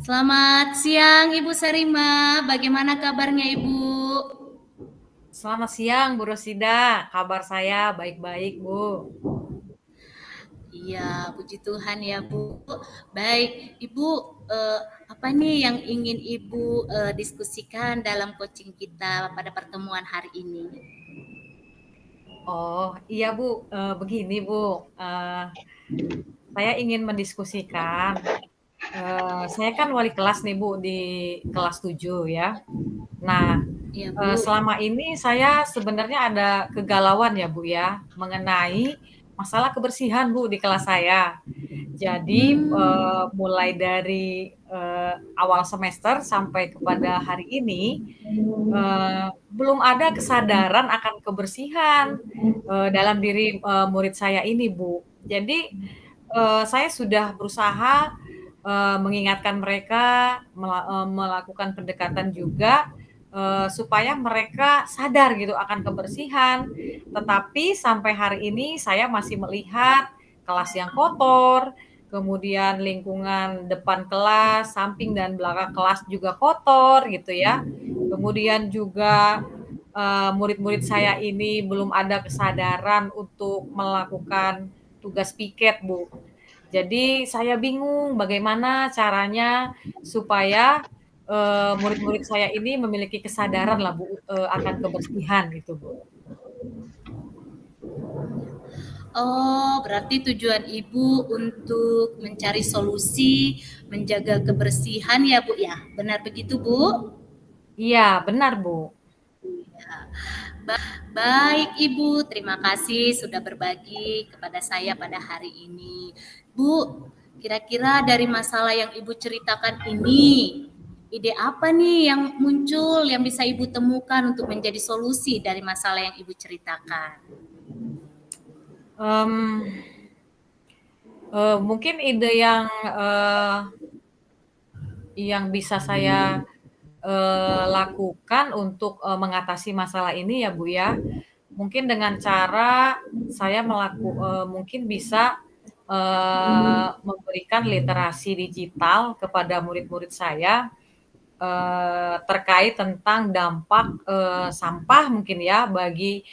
Selamat siang Ibu Sarima, bagaimana kabarnya Ibu? Selamat siang, Bu Rosida. Kabar saya baik-baik, Bu. Iya, puji Tuhan ya Bu. Baik, Ibu, apa nih yang ingin Ibu diskusikan dalam coaching kita pada pertemuan hari ini? Oh, iya, Bu. Begini, Bu. Saya ingin mendiskusikan. Saya kan wali kelas nih, Bu, di kelas 7 ya. Nah, Iya Bu. selama ini saya sebenarnya ada kegalauan ya, Bu, ya, mengenai masalah kebersihan, Bu, di kelas saya. Jadi, Hmm, mulai dari, awal semester sampai kepada hari ini, belum ada kesadaran akan kebersihan, dalam diri, murid saya ini, Bu. Jadi, saya sudah berusaha, mengingatkan mereka, melakukan pendekatan juga, supaya mereka sadar gitu akan kebersihan. Tetapi sampai hari ini saya masih melihat kelas yang kotor, kemudian lingkungan depan kelas, samping dan belakang kelas juga kotor gitu ya. Kemudian juga, murid-murid saya ini belum ada kesadaran untuk melakukan tugas piket, Bu. Jadi saya bingung bagaimana caranya supaya, murid-murid saya ini memiliki kesadaran lah, Bu, akan kebersihan gitu, Bu. oh berarti tujuan Ibu untuk mencari solusi, menjaga kebersihan ya Bu ya? Benar begitu Bu? Iya, benar, Bu. Baik Ibu, terima kasih sudah berbagi kepada saya pada hari ini. Bu, kira-kira dari masalah yang Ibu ceritakan ini, ide apa nih yang muncul yang bisa Ibu temukan untuk menjadi solusi dari masalah yang Ibu ceritakan? Mmm, mungkin ide yang bisa saya, lakukan untuk, mengatasi masalah ini ya, Bu, ya, mungkin dengan cara saya mungkin bisa, memberikan literasi digital kepada murid-murid saya, terkait tentang dampak, sampah mungkin ya bagi,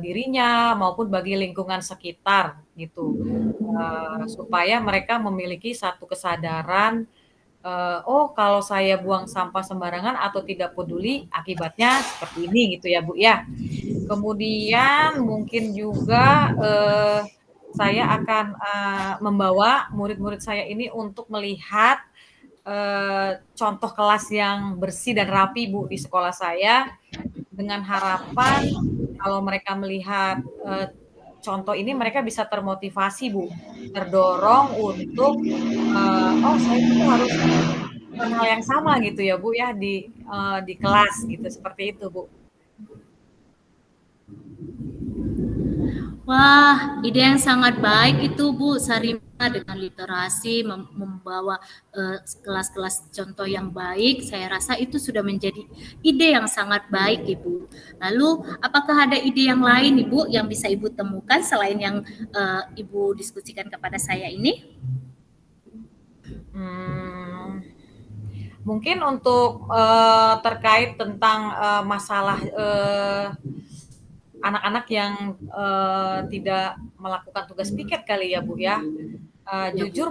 dirinya maupun bagi lingkungan sekitar gitu. Supaya mereka memiliki satu kesadaran, "Oh, kalau saya buang sampah sembarangan atau tidak peduli akibatnya seperti ini," gitu ya, Bu, ya. Kemudian mungkin juga, saya akan, membawa murid-murid saya ini untuk melihat, contoh kelas yang bersih dan rapi, Bu, di sekolah saya, dengan harapan kalau mereka melihat, contoh ini mereka bisa termotivasi, Bu, terdorong untuk, "Oh, saya juga harus melakukan hal yang sama," gitu ya, Bu, ya, di kelas gitu, seperti itu, Bu. Wah, ide yang sangat baik itu Bu Sarima dengan literasi membawa kelas-kelas contoh yang baik. Saya rasa itu sudah menjadi ide yang sangat baik Ibu. Lalu, apakah ada ide yang lain Ibu yang bisa Ibu temukan selain yang Ibu diskusikan kepada saya ini? Mmm. Mungkin untuk, terkait tentang, masalah, anak-anak yang, tidak melakukan tugas piket kali ya, Bu, ya. Ya Bu. Jujur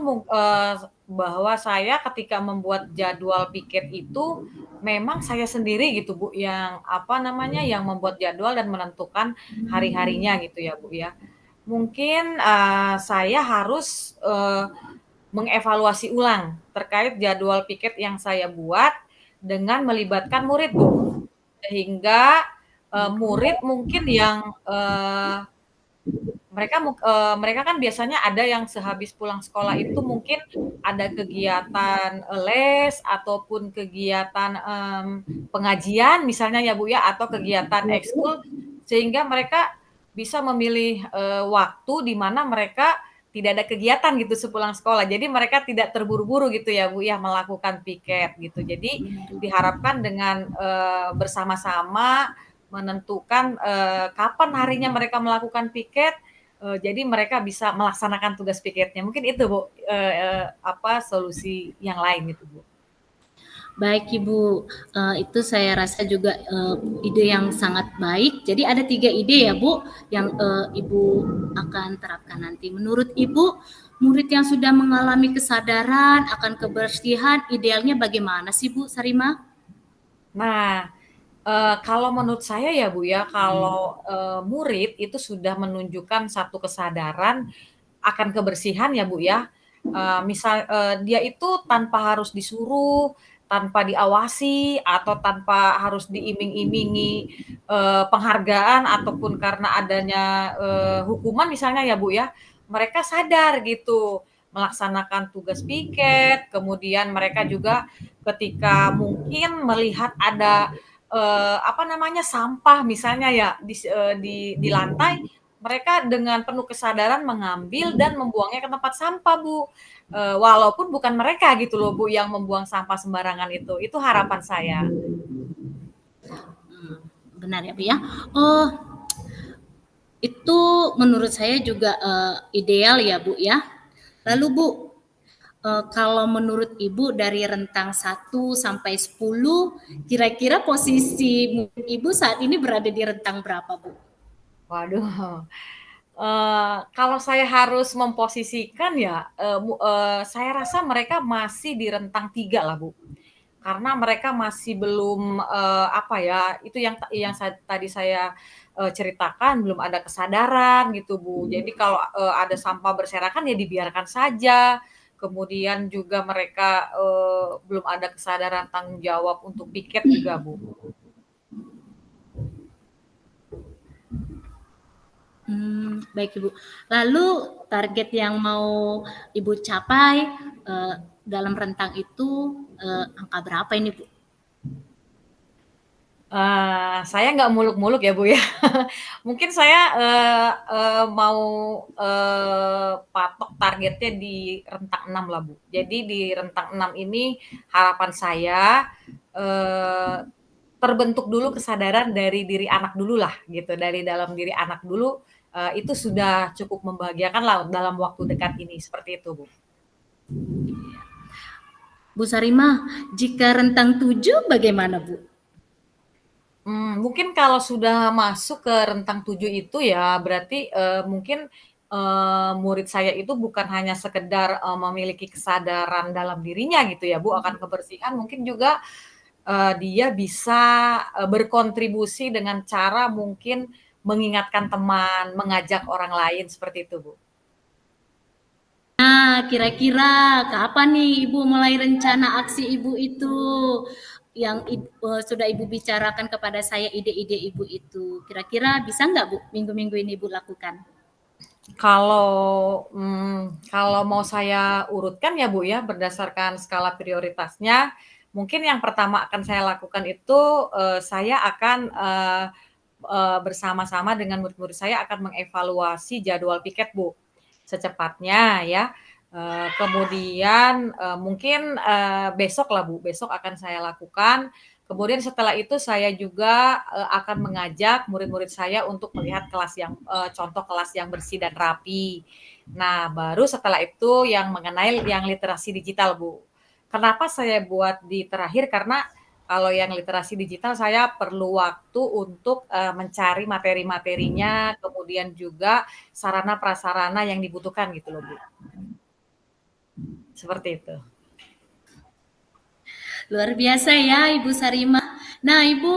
bahwa saya ketika membuat jadwal piket itu, memang saya sendiri gitu, Bu, yang, apa namanya, yang membuat jadwal dan menentukan hari-harinya gitu ya, Bu, ya. Mungkin, saya harus, mengevaluasi ulang terkait jadwal piket yang saya buat dengan melibatkan murid, Bu. Sehingga, murid mungkin yang, mereka kan biasanya ada yang sehabis pulang sekolah itu mungkin ada kegiatan, les ataupun kegiatan, pengajian misalnya ya, Bu, ya, atau kegiatan ekskul sehingga mereka bisa memilih, waktu di mana mereka tidak ada kegiatan gitu sepulang sekolah. Jadi mereka tidak terburu-buru gitu ya, Bu, ya, melakukan piket gitu. Jadi diharapkan dengan, bersama-sama menentukan, kapan harinya mereka melakukan piket, jadi mereka bisa melaksanakan tugas piketnya. Mungkin itu Bu, solusi yang lain itu Bu. Baik Ibu, itu saya rasa juga ide yang sangat baik. Jadi ada 3 ide ya Bu, yang Ibu akan terapkan nanti. Menurut Ibu, murid yang sudah mengalami kesadaran akan kebersihan, idealnya bagaimana sih Bu Sarima? Nah, kalau menurut saya ya Bu ya, kalau, murid itu sudah menunjukkan satu kesadaran akan kebersihan ya Bu ya, dia itu tanpa harus disuruh, tanpa diawasi, atau tanpa harus diiming-imingi, penghargaan ataupun karena adanya, hukuman misalnya ya Bu ya, mereka sadar gitu melaksanakan tugas piket, kemudian mereka juga ketika mungkin melihat ada, sampah misalnya ya di lantai, mereka dengan penuh kesadaran mengambil dan membuangnya ke tempat sampah, Bu. Walaupun bukan mereka gitu loh, Bu, yang membuang sampah sembarangan itu harapan saya. Benar ya Bu ya? Oh, itu menurut saya juga ideal ya Bu ya. Lalu Bu, kalau menurut Ibu dari rentang 1 sampai 10, kira-kira posisi Ibu saat ini berada di rentang berapa, Bu? Waduh, kalau saya harus memposisikan ya, saya rasa mereka masih di rentang 3 lah, Bu. Karena mereka masih belum, itu yang tadi saya, ceritakan, belum ada kesadaran gitu, Bu. Jadi kalau, ada sampah berserakan ya dibiarkan saja, kemudian juga mereka, belum ada kesadaran tanggung jawab untuk piket juga, Bu. Baik Ibu. Lalu target yang mau Ibu capai dalam rentang itu angka berapa ini Bu? Saya nggak muluk-muluk ya, Bu, ya. Mungkin saya, mau, patok targetnya di rentang 6 lah, Bu. Jadi di rentang 6 ini harapan saya, eee, terbentuk dulu kesadaran dari diri anak dulu lah, gitu. Dari dalam diri anak dulu, itu sudah cukup membahagiakan lah dalam waktu dekat ini, seperti itu, Bu. Bu Sarimah, jika rentang 7 bagaimana Bu? Mungkin kalau sudah masuk ke rentang 7 itu ya berarti, mungkin, murid saya itu bukan hanya sekedar, memiliki kesadaran dalam dirinya gitu ya Bu, akan kebersihan, mungkin juga, dia bisa, berkontribusi dengan cara mungkin mengingatkan teman, mengajak orang lain, seperti itu Bu. Nah, kira-kira kapan nih Ibu mulai rencana aksi Ibu itu? Yang sudah Ibu bicarakan kepada saya ide-ide Ibu itu. Kira-kira bisa nggak Bu minggu-minggu ini Ibu lakukan? Kalau mau saya urutkan ya Bu ya, berdasarkan skala prioritasnya, mungkin yang pertama akan saya lakukan itu, saya akan, bersama-sama dengan murid-murid saya akan mengevaluasi jadwal piket Bu, secepatnya ya. Kemudian, mungkin, besok lah Bu, besok akan saya lakukan. Kemudian setelah itu saya juga, akan mengajak murid-murid saya untuk melihat contoh kelas yang bersih dan rapi. Nah, baru setelah itu yang mengenai yang literasi digital, Bu. Kenapa saya buat di terakhir, karena kalau yang literasi digital saya perlu waktu untuk, mencari materi-materinya, kemudian juga sarana prasarana yang dibutuhkan gitu loh, Bu. Seperti itu. Luar biasa ya Ibu Sarima. Nah Ibu,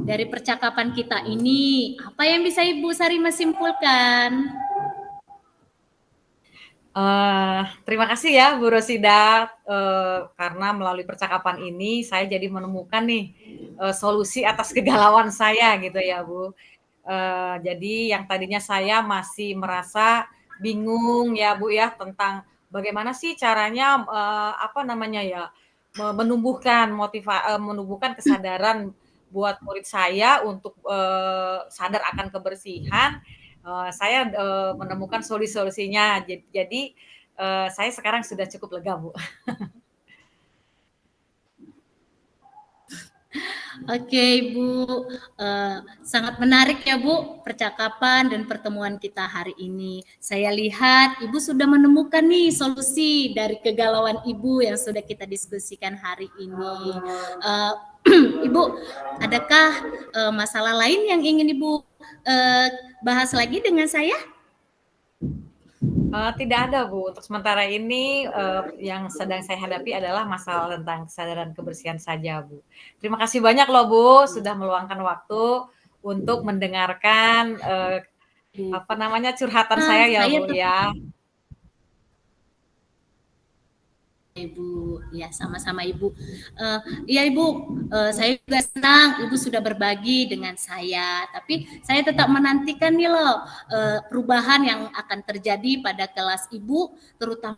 dari percakapan kita ini, apa yang bisa Ibu Sarima simpulkan? Terima kasih ya Bu Rosida, karena melalui percakapan ini saya jadi menemukan nih, solusi atas kegalauan saya gitu ya Bu. Jadi yang tadinya saya masih merasa bingung ya Bu ya, tentang bagaimana sih caranya, menumbuhkan kesadaran buat murid saya untuk, sadar akan kebersihan. Saya, menemukan solusinya. Jadi, saya sekarang sudah cukup lega, Bu. Oke Ibu, sangat menarik ya Bu percakapan dan pertemuan kita hari ini. Saya lihat Ibu sudah menemukan nih solusi dari kegalauan Ibu yang sudah kita diskusikan hari ini. Uh, Ibu, adakah masalah lain yang ingin Ibu bahas lagi dengan saya? Tidak ada Bu, untuk sementara ini yang sedang saya hadapi adalah masalah tentang kesadaran kebersihan saja Bu. Terima kasih banyak loh Bu, sudah meluangkan waktu untuk mendengarkan curhatan saya ya Saya Bu ya. Ibu, ya sama-sama Ibu. Iya Ibu, saya juga senang Ibu sudah berbagi dengan saya. Tapi saya tetap menantikan nih loh perubahan yang akan terjadi pada kelas Ibu, terutama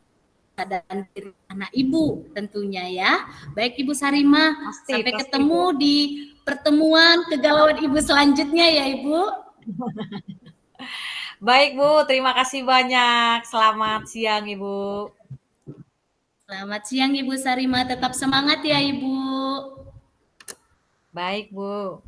dan diri anak Ibu tentunya ya. Baik Ibu Sarima, sampai Pasti ketemu Bu. di pertemuan kegalauan Ibu selanjutnya ya Ibu. Baik Bu, terima kasih banyak. Selamat siang Ibu. Selamat siang Ibu Sarima, tetap semangat ya Ibu. Baik Bu.